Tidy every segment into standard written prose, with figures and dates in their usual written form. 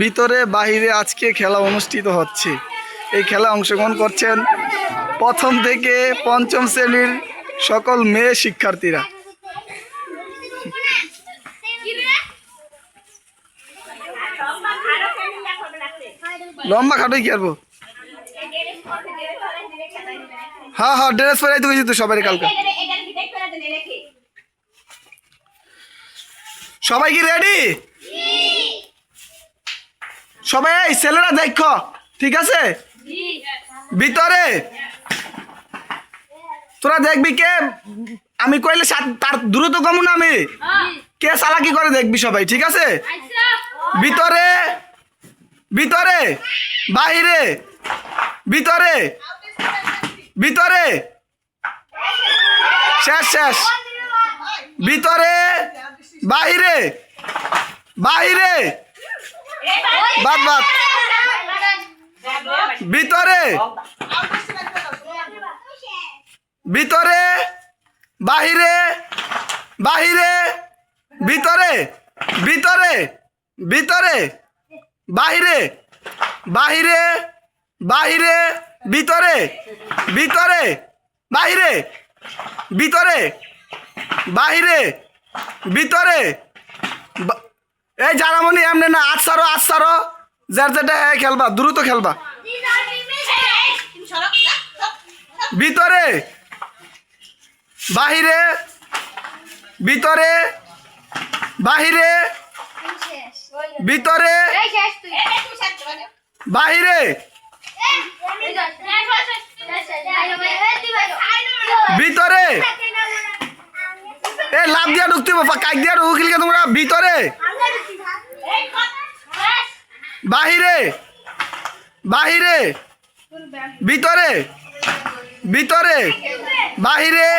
ভিতরে বাহিরে আজকে খেলা অনুষ্ঠিত হচ্ছে। এই খেলা অংশগ্রহণ করছেন প্রথম থেকে পঞ্চম শ্রেণীর সকল মেয়ে শিক্ষার্থীরা। লম্বা খাটোই কি আরবো? হ্যাঁ হ্যাঁ, ড্রেস পরে তো গেছি তো সবাই কালকে। সবাই কি রেডি? সবাই এই ছেলেরা দেখো, ঠিক আছে? ভিতরে তোরা দেখবি কে আমি কইলে তার দ্রুত কমু না, আমি কে চালাকি করে দেখবি সবাই, ঠিক আছে? ভিতরে ভিতরে বাহিরে, ভিতরে ভিতরে, শেষ শেষ, ভিতরে বাহিরে, বাহিরে বাদ বাদ, ভিতরে ভিতরে বাহিরে, বাহিরে ভিতরে, ভিতরে ভিতরে বাহিরে, বাহিরে বাহিরে ভিতরে, ভিতরে বাহিরে, ভিতরে বাহিরে, ভিতরে। এই জানামনি এমনি না, আট সারো যার যেটা খেলবা, দ্রুত খেলবা। ভিতরে বাহিরে, ভিতরে বাহিরে, ভিতরে বাহিরে, ভিতরে। এ লাভ দিয়া ঢুকতে কাক দিয়া ঢুকিলকে তোমরা। ভিতরে বাহিরে, বাহিরে ভিতরে, ভিতরে বাহিরে,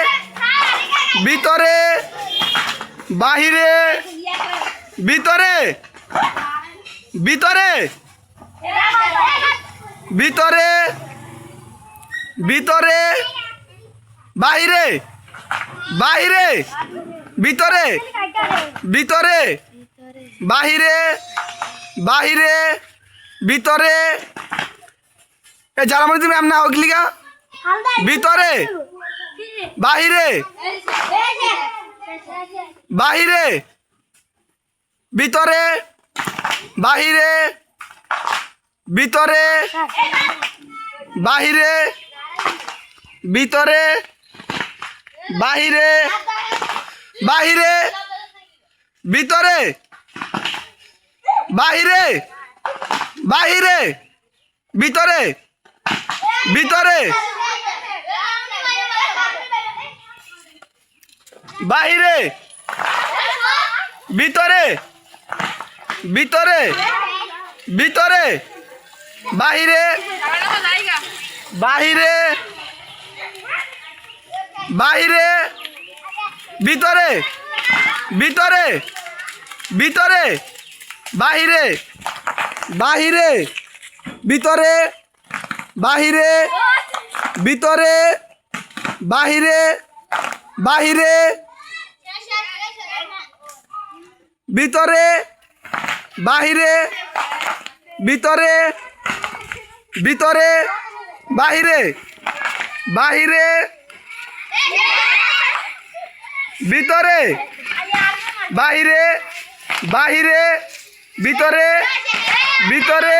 ভিতরে বাহিরে, ভিতরে, ভিতরে ভিতরে, ভিতরে বাহিরে, বাহিরে ভিতরে, ভিতরে বাহিরে, বাহিরে ভিতরে। এ যারা মনে তুমি এমন হগলিগা, ভিতরে বাহিরে, বাহিরে ভিতরে, বাহিরে, ভিতরে বাহিরে, ভিতরে বাহিরে, বাহিরে ভিতরে, বাহিরে, বাহিরে ভিতরে, ভিতরে বাহিরে, ভিতরে, ভিতরে, ভিতরে বাহিরে, বাহিরে, বাহিরে ভিতরে, ভিতরে, ভিতরে বাহিরে, বাহিরে ভিতরে, বাহিরে, ভিতরে বাহিরে, বাহিরে ভিতরে, বাহিরে, ভিতরে, ভিতরে বাহিরে, বাহিরে ভিতরে, বাহিরে, বাহিরে ভিতরে, ভিতরে,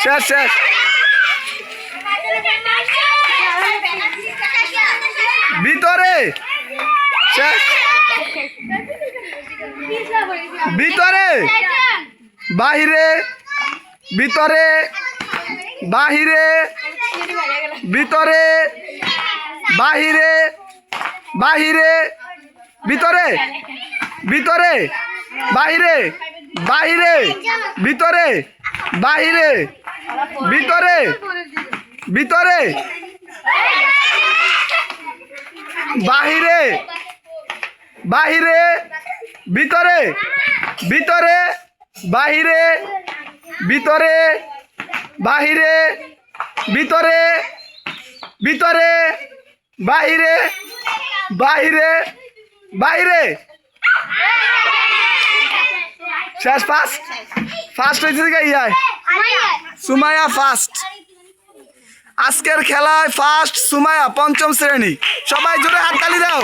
শেষ শেষ, ভিতরে শেষ, ভিতরে বাহিরে, ভিতরে বাহিরে, ভিতরে বাহিরে, বাহিরে ভিতরে, ভিতরে বাহিরে, বাহিরে ভিতরে, বাহিরে, ভিতরে, ভিতরে বাহিরে, বাহিরে ভিতরে, ভিতরে বাহিরে, ভিতরে বাহিরে, ভিতরে, ভিতরে বাহিরে, বাহিরে, বাহিরে। শেষ ফার্স্ট হয়েছে কি ইয়াই সুমাইয়া ফার্স্ট আজকের খেলায় ফার্স্ট সুমাইয়া পঞ্চম শ্রেণী সবাই জোরে হাততালি দাও